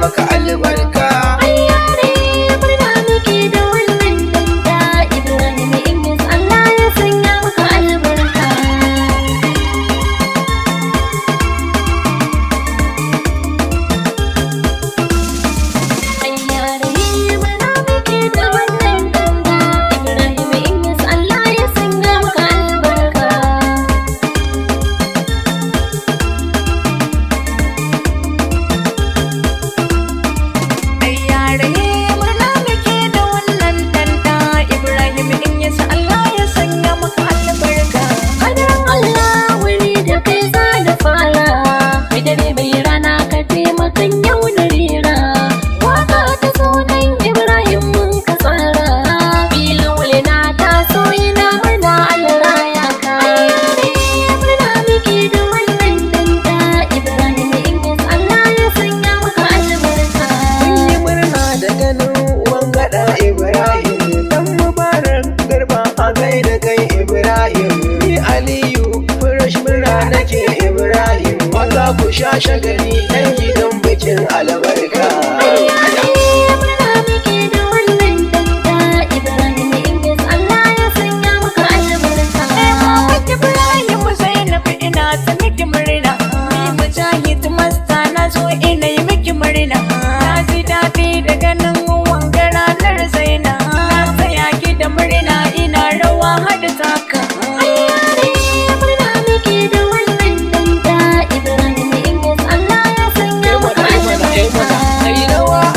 maka albarka. Ayyare murna muke da wannan danda Ibrahim Inyas Allah ya sanya maka albarka. Ayyare murna muke da wannan danda Ibrahim Inyas Allah ya sanya maka albarka. Ayyare murna muke da wannan danda Ibrahim Inyas Allah ya sanya maka albarka. Hadarin Allah wuri da kai za da fara, mai dare mai rana ka taimakan yau da rera. Waka ta sunan Ibrahim mun ka tsara, filin wule na taso yana murna Allah ya ka. Murna muke da wannan danda Ibrahim Inyas Allah ya sanya maka albarka. Mun yi murna da ganin uwan gada Ibrahim, dan Mubarak Garba a gaida kai Ibrahim. Ni Aliyu fresh murna nake Ibrahim, maza ku sha shagali ɗan gidan bikin albarka. Murna muke da wannan danda Ibrahim Inyas Allah ya sanya maka albarka. Ibrahim Zainab ina ta miki murna, ni Mujahid Masta na zo ina yi miki murna. Na ji daɗi da ganin wanga ranar Zaina, na tsaya ki da murna ina rawa hada taka. Murna muke da wannan danda Ibrahim Inyas Allah ya sanya maka albarka.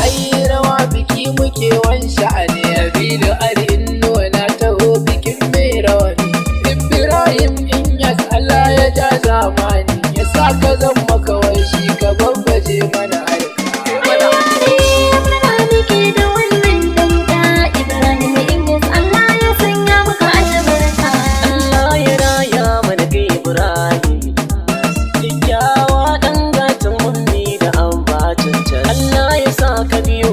Ayi rawa biki muke wan sha'ani, Abilu arin nuna taho bikin mai rawani. Ibrahim Inyas Allah ya ja zamani, ya sa ka zan maka wanshi ka babbaje mana harka. Murna muke da wannan danda Ibrahim Inyas Allah ya sanya maka albarka. Allah ya raya mana kai Ibrahim, kyakkyawa ɗan gatan mummi da ambacin can. Allah ya sa ka biyo